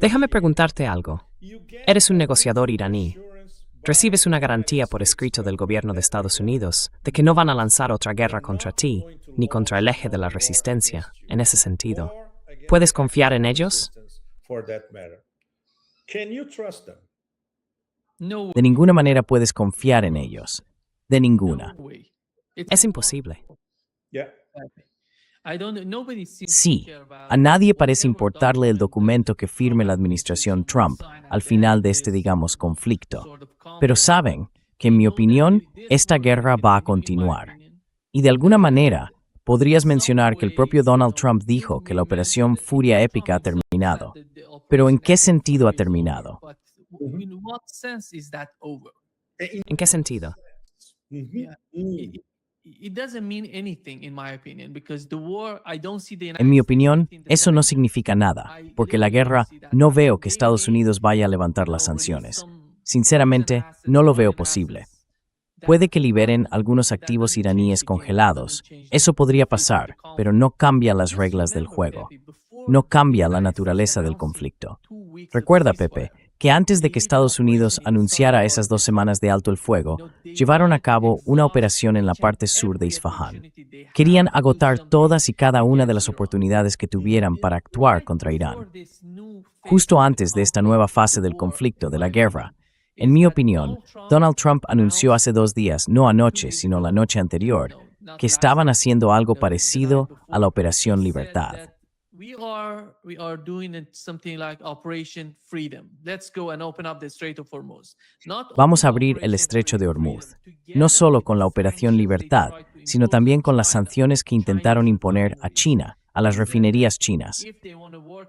Déjame preguntarte algo. Eres un negociador iraní. Recibes una garantía por escrito del gobierno de Estados Unidos de que no van a lanzar otra guerra contra ti, ni contra el eje de la resistencia, en ese sentido. ¿Puedes confiar en ellos? De ninguna manera puedes confiar en ellos. De ninguna. Es imposible. Sí, a nadie parece importarle el documento que firme la administración Trump al final de este, digamos, conflicto. Pero saben que, en mi opinión, esta guerra va a continuar. Y de alguna manera, podrías mencionar que el propio Donald Trump dijo que la operación Furia Épica ha terminado. Pero ¿en qué sentido ha terminado? ¿En qué sentido? En mi opinión, eso no significa nada, porque la guerra no veo que Estados Unidos vaya a levantar las sanciones. Sinceramente, no lo veo posible. Puede que liberen algunos activos iraníes congelados. Eso podría pasar, pero no cambia las reglas del juego. No cambia la naturaleza del conflicto. Recuerda, Pepe, que antes de que Estados Unidos anunciara esas 2 semanas de alto el fuego, llevaron a cabo una operación en la parte sur de Isfahán. Querían agotar todas y cada una de las oportunidades que tuvieran para actuar contra Irán. Justo antes de esta nueva fase del conflicto, de la guerra, en mi opinión, Donald Trump anunció hace 2 días, no anoche, sino la noche anterior, que estaban haciendo algo parecido a la Operación Libertad. Vamos a abrir el estrecho de Hormuz, no solo con la Operación Libertad, sino también con las sanciones que intentaron imponer a China, a las refinerías chinas.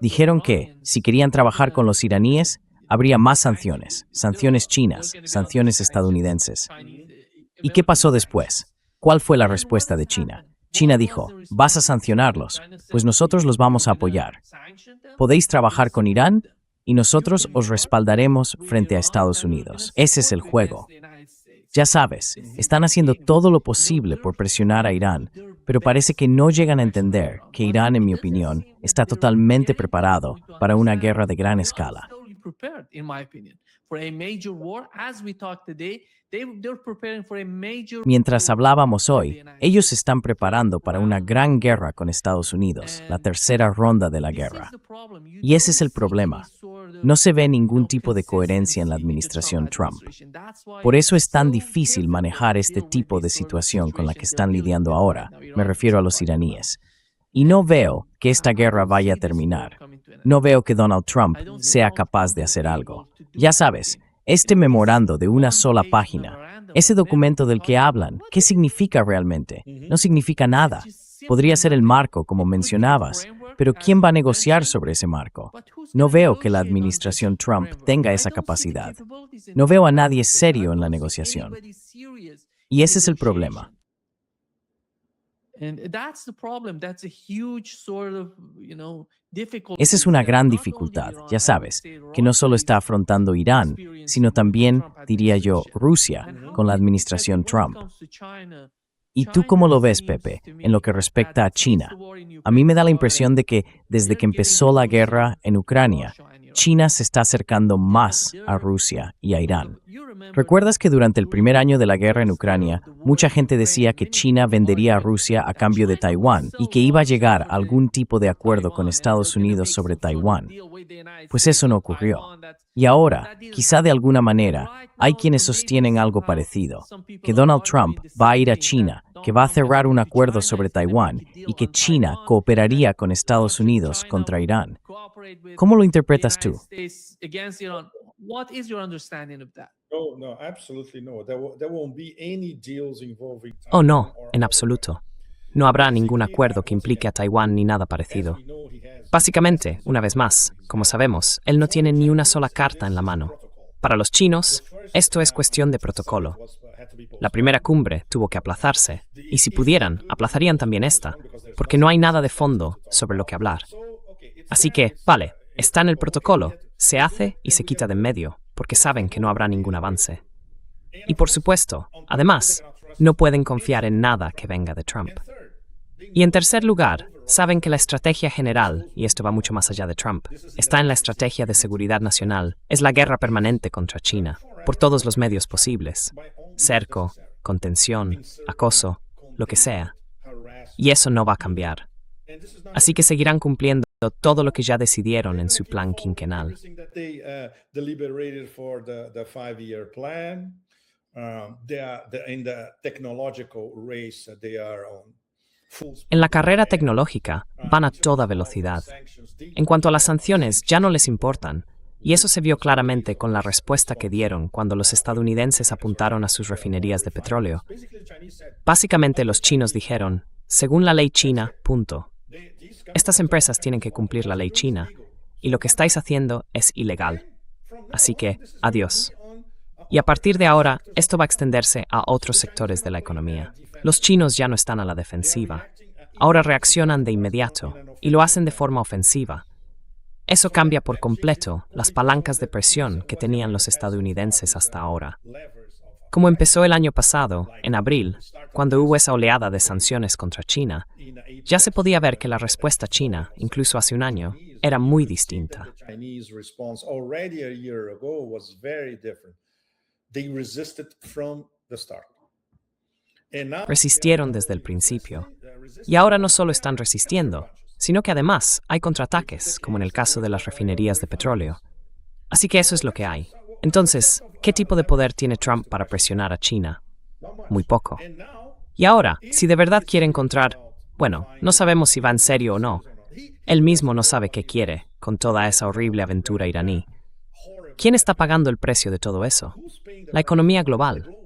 Dijeron que, si querían trabajar con los iraníes, habría más sanciones, sanciones chinas, sanciones estadounidenses. ¿Y qué pasó después? ¿Cuál fue la respuesta de China? China dijo, vas a sancionarlos, pues nosotros los vamos a apoyar. Podéis trabajar con Irán y nosotros os respaldaremos frente a Estados Unidos. Ese es el juego. Ya sabes, están haciendo todo lo posible por presionar a Irán, pero parece que no llegan a entender que Irán, en mi opinión, está totalmente preparado para una guerra de gran escala. Mientras hablábamos hoy, ellos se están preparando para una gran guerra con Estados Unidos, la tercera ronda de la guerra. Y ese es el problema. No se ve ningún tipo de coherencia en la administración Trump. Por eso es tan difícil manejar este tipo de situación con la que están lidiando ahora, me refiero a los iraníes. Y no veo que esta guerra vaya a terminar. No veo que Donald Trump sea capaz de hacer algo. Ya sabes, este memorando de una sola página, ese documento del que hablan, ¿qué significa realmente? No significa nada. Podría ser el marco, como mencionabas, pero ¿quién va a negociar sobre ese marco? No veo que la administración Trump tenga esa capacidad. No veo a nadie serio en la negociación. Y ese es el problema. Esa es una gran dificultad, ya sabes, que no solo está afrontando Irán, sino también, diría yo, Rusia, con la administración Trump. ¿Y tú cómo lo ves, Pepe, en lo que respecta a China? A mí me da la impresión de que, desde que empezó la guerra en Ucrania, China se está acercando más a Rusia y a Irán. ¿Recuerdas que durante el primer año de la guerra en Ucrania, mucha gente decía que China vendería a Rusia a cambio de Taiwán y que iba a llegar a algún tipo de acuerdo con Estados Unidos sobre Taiwán? Pues eso no ocurrió. Y ahora, quizá de alguna manera, hay quienes sostienen algo parecido, que Donald Trump va a ir a China, que va a cerrar un acuerdo sobre Taiwán y que China cooperaría con Estados Unidos contra Irán. ¿Cómo lo interpretas tú? Oh, no, en absoluto. No habrá ningún acuerdo que implique a Taiwán ni nada parecido. Básicamente, una vez más, como sabemos, él no tiene ni una sola carta en la mano. Para los chinos, esto es cuestión de protocolo. La primera cumbre tuvo que aplazarse, y si pudieran, aplazarían también esta, porque no hay nada de fondo sobre lo que hablar. Así que, vale, está en el protocolo, se hace y se quita de en medio, porque saben que no habrá ningún avance. Y por supuesto, además, no pueden confiar en nada que venga de Trump. Y en tercer lugar, saben que la estrategia general, y esto va mucho más allá de Trump, está en la estrategia de seguridad nacional, es la guerra permanente contra China, por todos los medios posibles. Cerco, contención, acoso, lo que sea. Y eso no va a cambiar. Así que seguirán cumpliendo todo lo que ya decidieron en su plan quinquenal. En la carrera tecnológica van a toda velocidad. En cuanto a las sanciones, ya no les importan, y eso se vio claramente con la respuesta que dieron cuando los estadounidenses apuntaron a sus refinerías de petróleo. Básicamente los chinos dijeron, según la ley china, punto. Estas empresas tienen que cumplir la ley china, y lo que estáis haciendo es ilegal. Así que, adiós. Y a partir de ahora, esto va a extenderse a otros sectores de la economía. Los chinos ya no están a la defensiva. Ahora reaccionan de inmediato, y lo hacen de forma ofensiva. Eso cambia por completo las palancas de presión que tenían los estadounidenses hasta ahora. Como empezó el año pasado, en abril, cuando hubo esa oleada de sanciones contra China, ya se podía ver que la respuesta china, incluso hace un año, era muy distinta. Resistieron desde el principio. Y ahora no solo están resistiendo, sino que además hay contraataques, como en el caso de las refinerías de petróleo. Así que eso es lo que hay. Entonces, ¿qué tipo de poder tiene Trump para presionar a China? Muy poco. Y ahora, si de verdad quiere encontrar, bueno, no sabemos si va en serio o no. Él mismo no sabe qué quiere con toda esa horrible aventura iraní. ¿Quién está pagando el precio de todo eso? La economía global.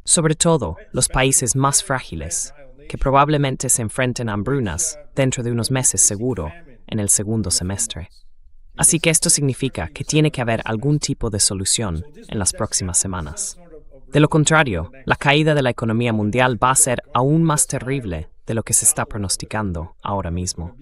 Sobre todo, los países más frágiles, que probablemente se enfrenten a hambrunas dentro de unos meses seguro, en el segundo semestre. Así que esto significa que tiene que haber algún tipo de solución en las próximas semanas. De lo contrario, la caída de la economía mundial va a ser aún más terrible de lo que se está pronosticando ahora mismo.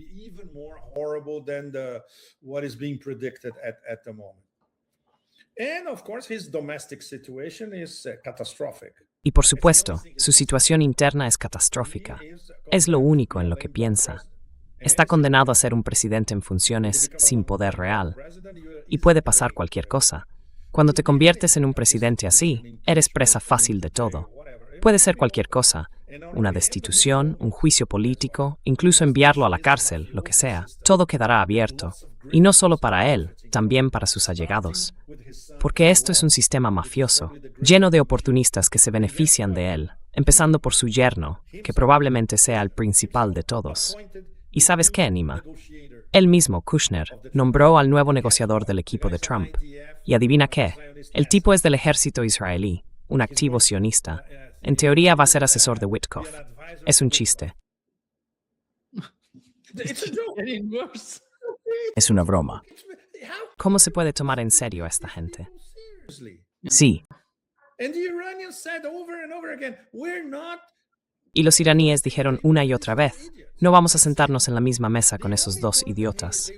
Y por supuesto, su situación interna es catastrófica. Es lo único en lo que piensa. Está condenado a ser un presidente en funciones sin poder real. Y puede pasar cualquier cosa. Cuando te conviertes en un presidente así, eres presa fácil de todo. Puede ser cualquier cosa. Una destitución, un juicio político, incluso enviarlo a la cárcel, lo que sea. Todo quedará abierto. Y no solo para él, también para sus allegados. Porque esto es un sistema mafioso, lleno de oportunistas que se benefician de él, empezando por su yerno, que probablemente sea el principal de todos. ¿Y sabes qué, Nima? Él mismo, Kushner, nombró al nuevo negociador del equipo de Trump. Y adivina qué, el tipo es del ejército israelí, un activo sionista. En teoría va a ser asesor de Witkoff. Es un chiste. Es una broma. ¿Cómo se puede tomar en serio a esta gente? Sí, Y los iraníes dijeron una y otra vez, no vamos a sentarnos en la misma mesa con esos dos idiotas.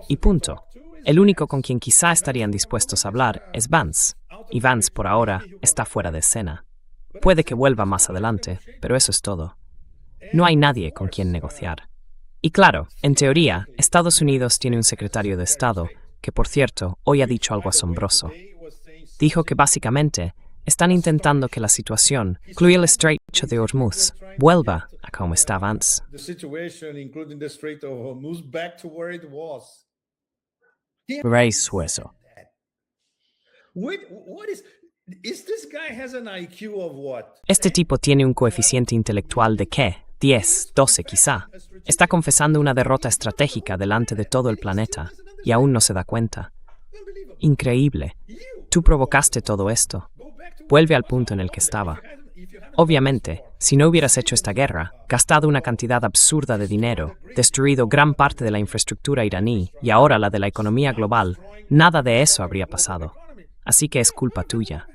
Y punto. El único con quien quizá estarían dispuestos a hablar es Vance. Y Vance, por ahora, está fuera de escena. Puede que vuelva más adelante, pero eso es todo. No hay nadie con quien negociar. Y claro, en teoría, Estados Unidos tiene un secretario de Estado, que por cierto, hoy ha dicho algo asombroso. Dijo que básicamente están intentando que la situación, incluye el estrecho de Hormuz, vuelva a como estaba antes. veréis eso. Este tipo tiene un coeficiente intelectual de ¿qué? 10, 12 quizá. Está confesando una derrota estratégica delante de todo el planeta y aún no se da cuenta. Increíble. Tú provocaste todo esto. Vuelve al punto en el que estaba. Obviamente, si no hubieras hecho esta guerra, gastado una cantidad absurda de dinero, destruido gran parte de la infraestructura iraní y ahora la de la economía global, nada de eso habría pasado. Así que es culpa tuya.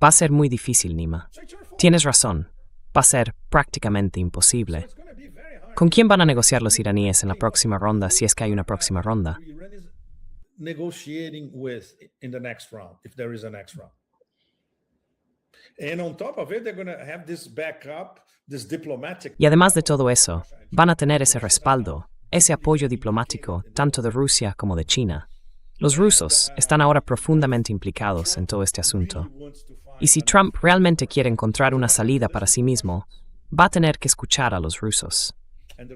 Va a ser muy difícil, Nima. Tienes razón. Va a ser prácticamente imposible. ¿Con quién van a negociar los iraníes en la próxima ronda si es que hay una próxima ronda? Y además de todo eso, van a tener ese respaldo, ese apoyo diplomático, tanto de Rusia como de China. Los rusos están ahora profundamente implicados en todo este asunto. Y si Trump realmente quiere encontrar una salida para sí mismo, va a tener que escuchar a los rusos.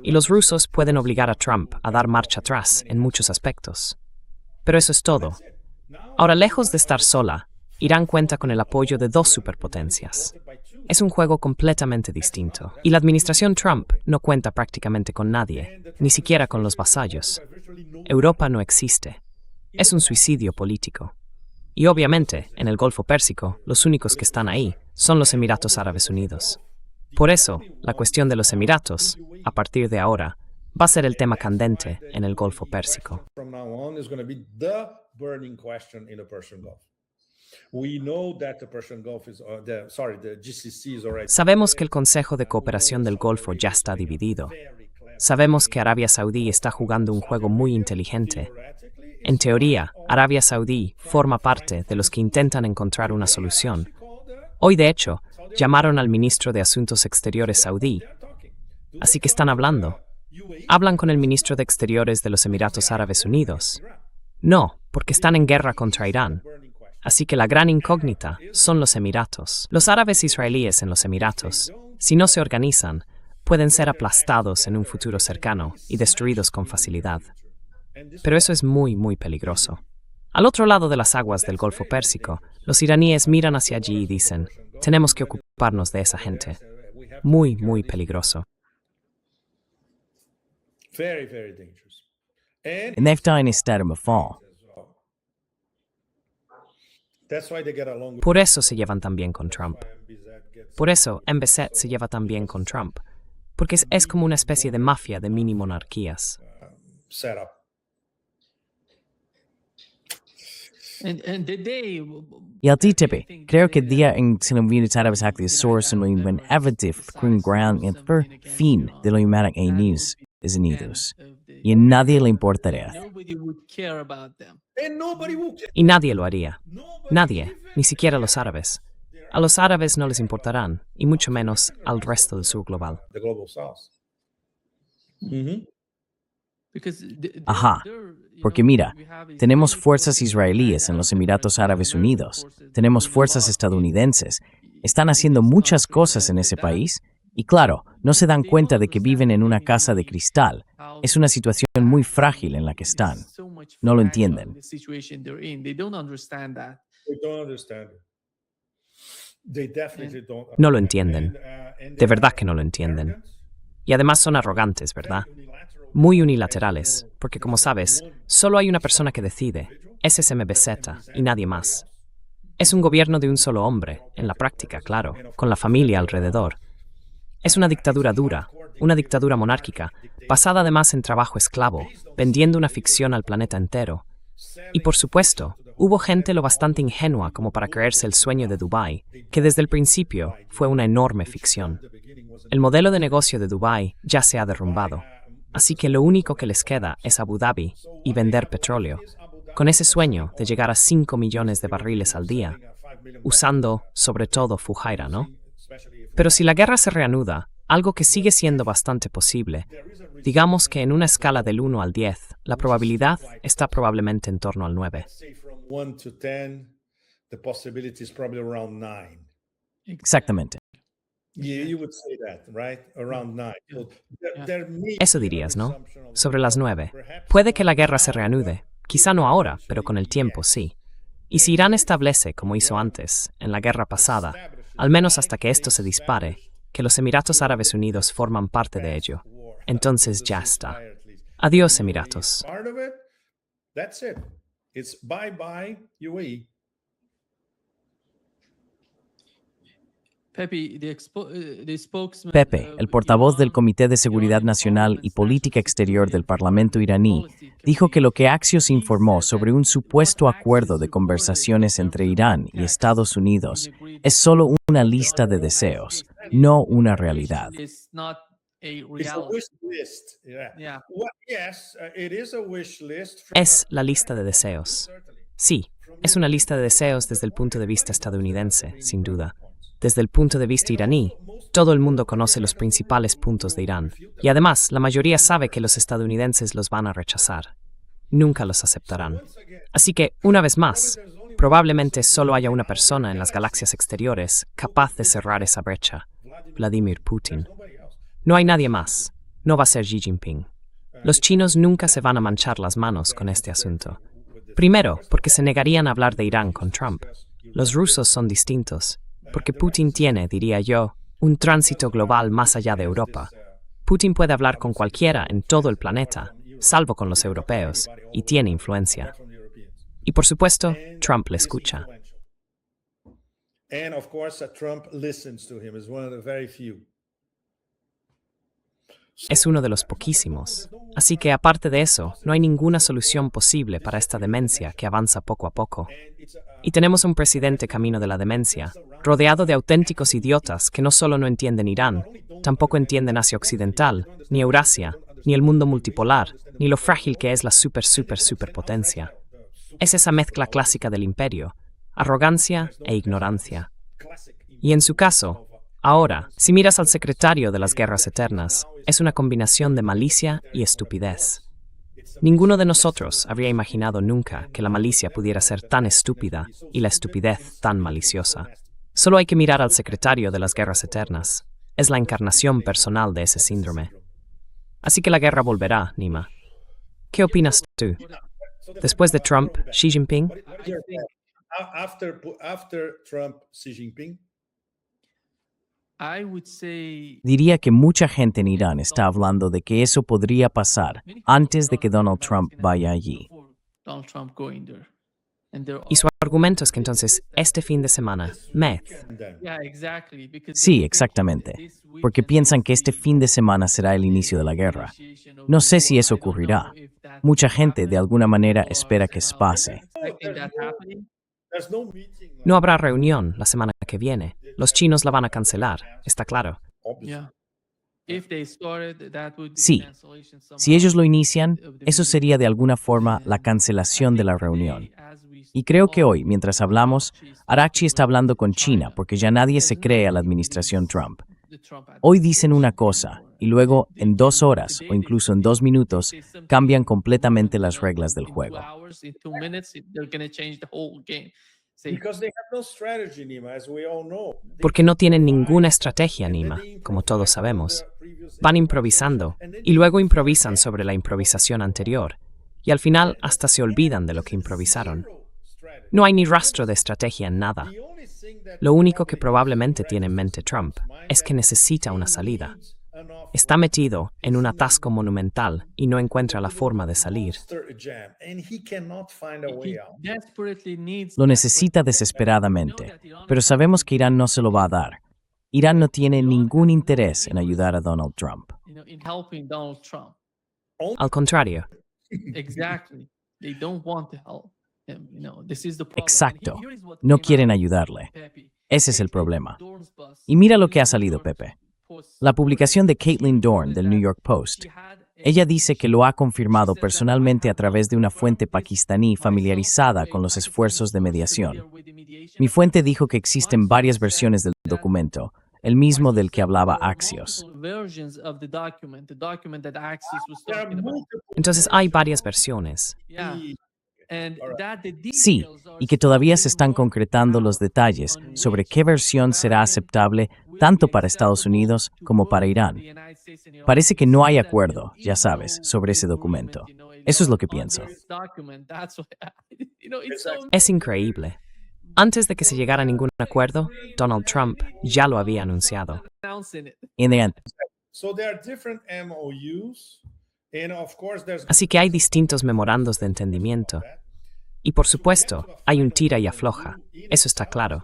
Y los rusos pueden obligar a Trump a dar marcha atrás en muchos aspectos. Pero eso es todo. Ahora, lejos de estar sola, Irán cuenta con el apoyo de dos superpotencias. Es un juego completamente distinto. Y la administración Trump no cuenta prácticamente con nadie, ni siquiera con los vasallos. Europa no existe. Es un suicidio político. Y obviamente, en el Golfo Pérsico, los únicos que están ahí son los Emiratos Árabes Unidos. Por eso, la cuestión de los Emiratos, a partir de ahora, va a ser el tema candente en el Golfo Pérsico. Sabemos que el Consejo de Cooperación del Golfo ya está dividido. Sabemos que Arabia Saudí está jugando un juego muy inteligente. En teoría, Arabia Saudí forma parte de los que intentan encontrar una solución. Hoy, de hecho, llamaron al ministro de Asuntos Exteriores saudí. Así que están hablando. ¿Hablan con el ministro de Exteriores de los Emiratos Árabes Unidos? No, porque están en guerra contra Irán. Así que la gran incógnita son los Emiratos. Los árabes israelíes en los Emiratos, si no se organizan, pueden ser aplastados en un futuro cercano y destruidos con facilidad. Pero eso es muy, muy peligroso. Al otro lado de las aguas del Golfo Pérsico, los iraníes miran hacia allí y dicen, tenemos que ocuparnos de esa gente. Muy, muy peligroso. En Eftain estar fall. Por eso se llevan tan bien con Trump. Por eso MBZ se lleva tan bien con Trump. Porque es como una especie de mafia de mini monarquías. Y al TTP, creo que día en Sinumvinis Árabes Actis Source en Win Evatif Green Ground en fin de lo Humatic A News is Unidos. Y a nadie le importaría. Y nadie lo haría. Nadie, ni siquiera los árabes. A los árabes no les importarán, y mucho menos al resto del sur global. Ajá, porque mira, tenemos fuerzas israelíes en los Emiratos Árabes Unidos, tenemos fuerzas estadounidenses, están haciendo muchas cosas en ese país y claro, no se dan cuenta de que viven en una casa de cristal. Es una situación muy frágil en la que están. No lo entienden. No lo entienden. De verdad que no lo entienden. Y además son arrogantes, ¿verdad? Muy unilaterales, porque como sabes, solo hay una persona que decide, ese es MBZ y nadie más. Es un gobierno de un solo hombre, en la práctica, claro, con la familia alrededor. Es una dictadura dura, una dictadura monárquica, basada además en trabajo esclavo, vendiendo una ficción al planeta entero. Y por supuesto, hubo gente lo bastante ingenua como para creerse el sueño de Dubái, que desde el principio fue una enorme ficción. El modelo de negocio de Dubái ya se ha derrumbado. Así que lo único que les queda es Abu Dhabi y vender petróleo, con ese sueño de llegar a 5 millones de barriles al día, usando sobre todo Fujairah, ¿no? Pero si la guerra se reanuda, algo que sigue siendo bastante posible, digamos que en una escala del 1 al 10, la probabilidad está probablemente en torno al 9. Exactamente. Eso dirías, ¿no? Sobre las 9. Puede que la guerra se reanude, quizá no ahora, pero con el tiempo sí. Y si Irán establece, como hizo antes, en la guerra pasada, al menos hasta que esto se dispare, que los Emiratos Árabes Unidos forman parte de ello, entonces ya está. Adiós, Emiratos. Pepe, el portavoz del Comité de Seguridad Nacional y Política Exterior del Parlamento iraní, dijo que lo que Axios informó sobre un supuesto acuerdo de conversaciones entre Irán y Estados Unidos es solo una lista de deseos, no una realidad. Es la lista de deseos. Sí, es una lista de deseos desde el punto de vista estadounidense, sin duda. Desde el punto de vista iraní, todo el mundo conoce los principales puntos de Irán, y además la mayoría sabe que los estadounidenses los van a rechazar. Nunca los aceptarán. Así que, una vez más, probablemente solo haya una persona en las galaxias exteriores capaz de cerrar esa brecha: Vladimir Putin. No hay nadie más. No va a ser Xi Jinping. Los chinos nunca se van a manchar las manos con este asunto. Primero, porque se negarían a hablar de Irán con Trump. Los rusos son distintos, porque Putin tiene, diría yo, un tránsito global más allá de Europa. Putin puede hablar con cualquiera en todo el planeta, salvo con los europeos, y tiene influencia. Y por supuesto, Trump le escucha. And of course, Trump listens to him. Is one of the very few. Es uno de los poquísimos. Así que, aparte de eso, no hay ninguna solución posible para esta demencia que avanza poco a poco. Y tenemos un presidente camino de la demencia, rodeado de auténticos idiotas que no solo no entienden Irán, tampoco entienden Asia Occidental, ni Eurasia, ni el mundo multipolar, ni lo frágil que es la superpotencia. Es esa mezcla clásica del imperio: arrogancia e ignorancia. Y en su caso, ahora, si miras al secretario de las Guerras Eternas, es una combinación de malicia y estupidez. Ninguno de nosotros habría imaginado nunca que la malicia pudiera ser tan estúpida y la estupidez tan maliciosa. Solo hay que mirar al secretario de las Guerras Eternas. Es la encarnación personal de ese síndrome. Así que la guerra volverá, Nima. ¿Qué opinas tú? Después de Trump, Xi Jinping. After Trump, Xi Jinping. Diría que mucha gente en Irán está hablando de que eso podría pasar antes de que Donald Trump vaya allí. Y su argumento es que entonces, este fin de semana, Sí, exactamente, porque piensan que este fin de semana será el inicio de la guerra. No sé si eso ocurrirá. Mucha gente, de alguna manera, espera que pase. no habrá reunión la semana que viene. Los chinos la van a cancelar, está claro. Sí, si ellos lo inician, eso sería de alguna forma la cancelación de la reunión. Y creo que hoy, mientras hablamos, Araghchi está hablando con China porque ya nadie se cree a la administración Trump. Hoy dicen una cosa y luego, en 2 horas o incluso en 2 minutos, cambian completamente las reglas del juego. Because they have no strategy, Nima, as we all know. Porque no tienen ninguna estrategia, Nima, como todos sabemos. Van improvisando y luego improvisan sobre la improvisación anterior. Y al final hasta se olvidan de lo que improvisaron. No hay ni rastro de estrategia en nada. Lo único que probablemente tiene en mente Trump es que necesita una salida. Está metido en un atasco monumental y no encuentra la forma de salir. Lo necesita desesperadamente, pero sabemos que Irán no se lo va a dar. Irán no tiene ningún interés en ayudar a Donald Trump. Al contrario, Exacto. No quieren ayudarle. Ese es el problema. Y mira lo que ha salido, Pepe. La publicación de Caitlin Dorn del New York Post. Ella dice que lo ha confirmado personalmente a través de una fuente pakistaní familiarizada con los esfuerzos de mediación. Mi fuente dijo que existen varias versiones del documento, el mismo del que hablaba Axios. entonces hay varias versiones. Sí, y que todavía se están concretando los detalles sobre qué versión será aceptable tanto para Estados Unidos como para Irán. Parece que no hay acuerdo, ya sabes, sobre ese documento. Eso es lo que pienso. Es increíble. Antes de que se llegara a ningún acuerdo, Donald Trump ya lo había anunciado. So there are different MOUs, and of course there's Así que hay distintos memorandos de entendimiento. Y por supuesto, hay un tira y afloja. Eso está claro.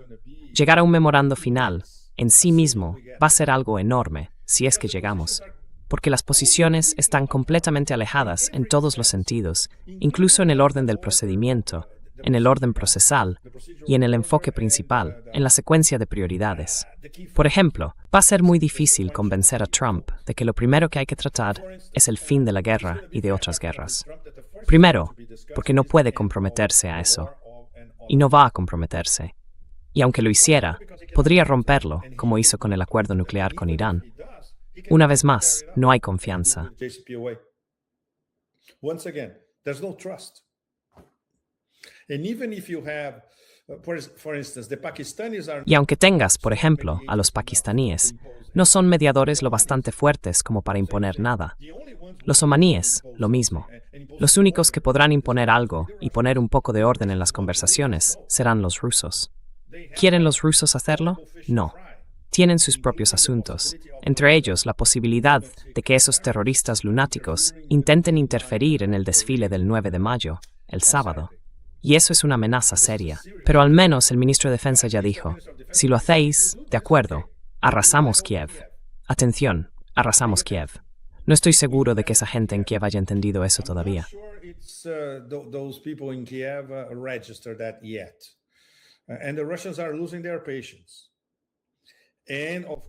Llegar a un memorando final, en sí mismo, va a ser algo enorme, si es que llegamos. Porque las posiciones están completamente alejadas en todos los sentidos, incluso en el orden del procedimiento, en el orden procesal y en el enfoque principal, en la secuencia de prioridades. Por ejemplo, va a ser muy difícil convencer a Trump de que lo primero que hay que tratar es el fin de la guerra y de otras guerras. Primero, porque no puede comprometerse a eso. Y no va a comprometerse. Y aunque lo hiciera, Podría romperlo, como hizo con el acuerdo nuclear con Irán. Una vez más, no hay confianza. Once again, there's no trust. And even if you have, for instance, the Pakistanis are... Y aunque tengas, por ejemplo, a los pakistaníes, no son mediadores lo bastante fuertes como para imponer nada. Los omaníes, lo mismo. Los únicos que podrán imponer algo y poner un poco de orden en las conversaciones serán los rusos. ¿Quieren los rusos hacerlo? No. Tienen sus propios asuntos, entre ellos la posibilidad de que esos terroristas lunáticos intenten interferir en el desfile del 9 de mayo, el sábado. Y eso es una amenaza seria. Pero al menos el ministro de Defensa ya dijo, si lo hacéis, de acuerdo, arrasamos Kiev. Atención, arrasamos Kiev. No estoy seguro de que esa gente en Kiev haya entendido eso todavía.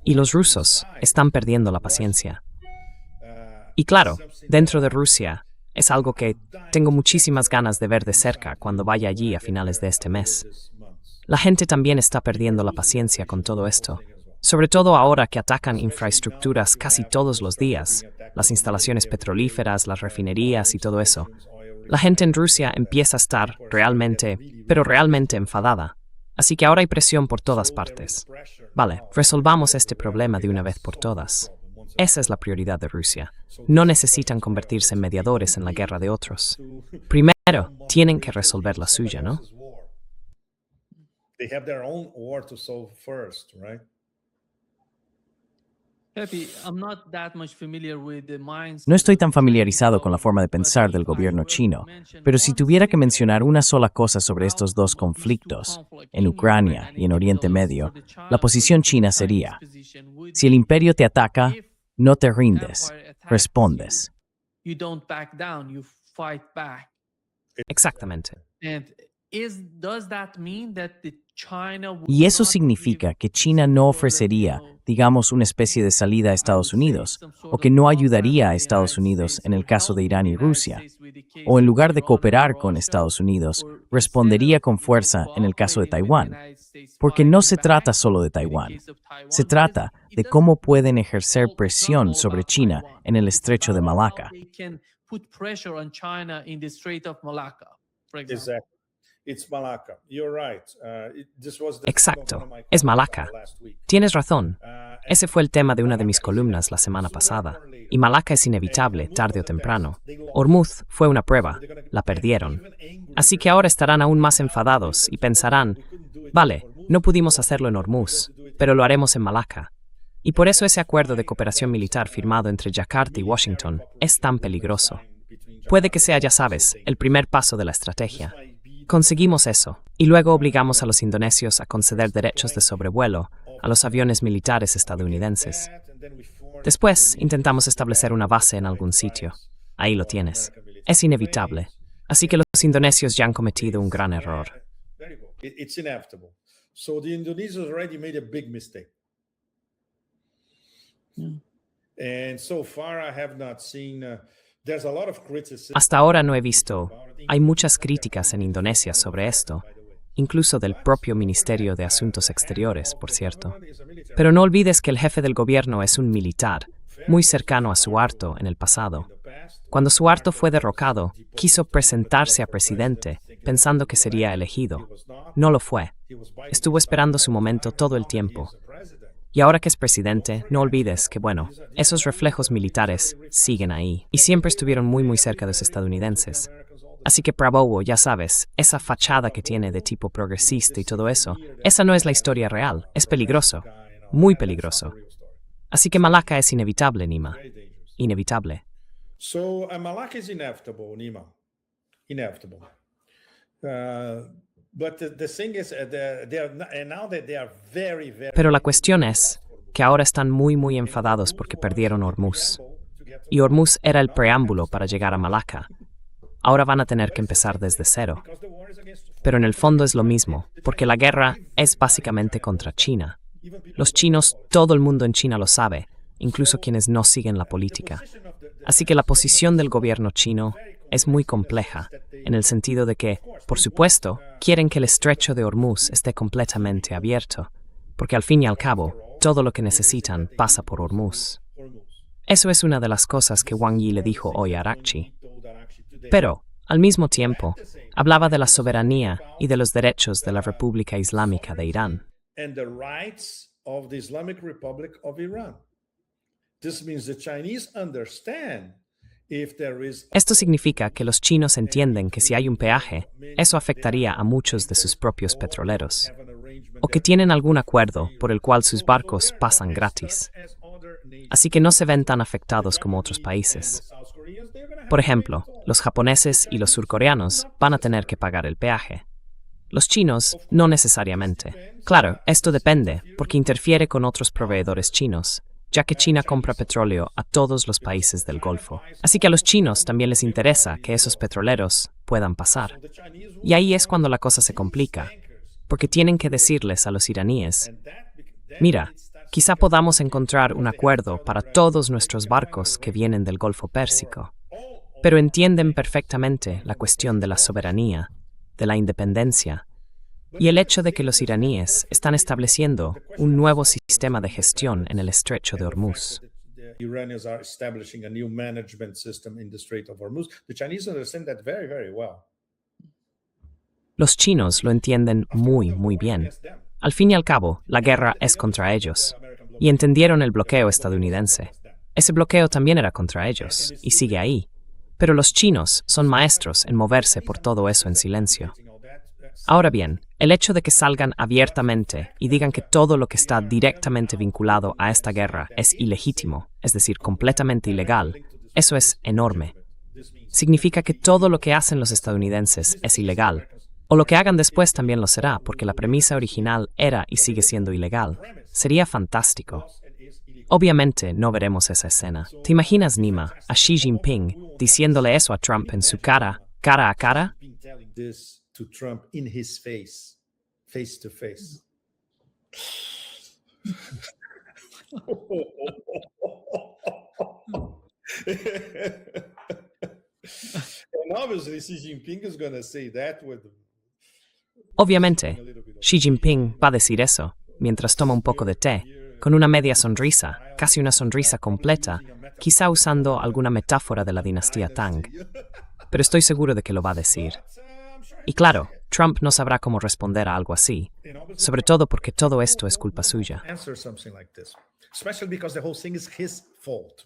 Y los rusos están perdiendo la paciencia. Y claro, dentro de Rusia, es algo que tengo muchísimas ganas de ver de cerca cuando vaya allí a finales de este mes. La gente también está perdiendo la paciencia con todo esto, sobre todo ahora que atacan infraestructuras casi todos los días, las instalaciones petrolíferas, las refinerías y todo eso. La gente en Rusia empieza a estar realmente, pero realmente enfadada. Así que ahora hay presión por todas partes. Vale, resolvamos este problema de una vez por todas. Esa es la prioridad de Rusia. No necesitan convertirse en mediadores en la guerra de otros. Primero, tienen que resolver la suya, ¿no? No estoy tan familiarizado con la forma de pensar del gobierno chino, pero si tuviera que mencionar una sola cosa sobre estos dos conflictos, en Ucrania y en Oriente Medio, la posición china sería: si el imperio te ataca, no te rindes, respondes. Exactamente. Y eso significa que China no ofrecería, digamos, una especie de salida a Estados Unidos, o que no ayudaría a Estados Unidos en el caso de Irán y Rusia, o en lugar de cooperar con Estados Unidos, respondería con fuerza en el caso de Taiwán. Porque no se trata solo de Taiwán, se trata de cómo pueden ejercer presión sobre China en el estrecho de Malaca. Exacto, es Malaca. Tienes razón. Ese fue el tema de una de mis columnas la semana pasada. Y Malaca es inevitable, tarde o temprano. Hormuz fue una prueba, la perdieron. Así que ahora estarán aún más enfadados y pensarán, vale, no pudimos hacerlo en Hormuz, pero lo haremos en Malaca. Y por eso ese acuerdo de cooperación militar firmado entre Yakarta y Washington es tan peligroso. Puede que sea, ya sabes, el primer paso de la estrategia. Conseguimos eso, y luego obligamos a los indonesios a conceder derechos de sobrevuelo a los aviones militares estadounidenses. Después, intentamos establecer una base en algún sitio. Ahí lo tienes. Es inevitable. Así que los indonesios ya han cometido un gran error. Hasta ahora no he visto. Hay muchas críticas en Indonesia sobre esto, incluso del propio Ministerio de Asuntos Exteriores, por cierto. Pero no olvides que el jefe del gobierno es un militar, muy cercano a Suharto en el pasado. Cuando Suharto fue derrocado, quiso presentarse a presidente, pensando que sería elegido. No lo fue. Estuvo esperando su momento todo el tiempo. Y ahora que es presidente, no olvides que, bueno, esos reflejos militares siguen ahí y siempre estuvieron muy cerca de los estadounidenses. Así que Prabowo, ya sabes, esa fachada que tiene de tipo progresista y todo eso, esa no es la historia real, es peligroso, muy peligroso. Así que Malaca es inevitable, Nima. Inevitable. Malacca is inevitable, Nima. Inevitable. Pero la cuestión es que ahora están muy enfadados porque perdieron Hormuz. Y Hormuz era el preámbulo para llegar a Malaca. Ahora van a tener que empezar desde cero. Pero en el fondo es lo mismo, porque la guerra es básicamente contra China. Los chinos, todo el mundo en China lo sabe, incluso quienes no siguen la política. Así que la posición del gobierno chino es muy compleja, en el sentido de que, por supuesto, quieren que el estrecho de Hormuz esté completamente abierto, porque al fin y al cabo, todo lo que necesitan pasa por Hormuz. Eso es una de las cosas que Wang Yi le dijo hoy a Araghchi. Pero, al mismo tiempo, hablaba de la soberanía y de los derechos de la República Islámica de Irán. And the rights of the Islamic Republic of Iran. This means the Chinese understand if there is Esto significa que los chinos entienden que si hay un peaje, eso afectaría a muchos de sus propios petroleros, o que tienen algún acuerdo por el cual sus barcos pasan gratis. Así que no se ven tan afectados como otros países. Por ejemplo, los japoneses y los surcoreanos van a tener que pagar el peaje. Los chinos, no necesariamente. Claro, esto depende, porque interfiere con otros proveedores chinos, ya que China compra petróleo a todos los países del Golfo. Así que a los chinos también les interesa que esos petroleros puedan pasar. Y ahí es cuando la cosa se complica, porque tienen que decirles a los iraníes, mira, quizá podamos encontrar un acuerdo para todos nuestros barcos que vienen del Golfo Pérsico, pero entienden perfectamente la cuestión de la soberanía, de la independencia, y el hecho de que los iraníes están estableciendo un nuevo sistema de gestión en el estrecho de Hormuz. the Iranians are establishing a new management system in the Strait of Hormuz. The Chinese understand that very, very well. Los chinos lo entienden muy, muy bien. Al fin y al cabo, la guerra es contra ellos, y entendieron el bloqueo estadounidense. Ese bloqueo también era contra ellos, y sigue ahí. Pero los chinos son maestros en moverse por todo eso en silencio. Ahora bien, el hecho de que salgan abiertamente y digan que todo lo que está directamente vinculado a esta guerra es ilegítimo, es decir, completamente ilegal, eso es enorme. Significa que todo lo que hacen los estadounidenses es ilegal, o lo que hagan después también lo será, porque la premisa original era y sigue siendo ilegal. Sería fantástico. Obviamente no veremos esa escena. ¿Te imaginas, Nima, a Xi Jinping diciéndole eso a Trump en su cara a cara? This to Trump in his face to face. And obviously Xi Jinping is going to say that with Obviamente, Xi Jinping va a decir eso, mientras toma un poco de té, con una media sonrisa, casi una sonrisa completa, quizá usando alguna metáfora de la dinastía Tang. Pero estoy seguro de que lo va a decir. Y claro, Trump no sabrá cómo responder a algo así, sobre todo porque todo esto es culpa suya. answer something like this, especially because the whole thing is his fault.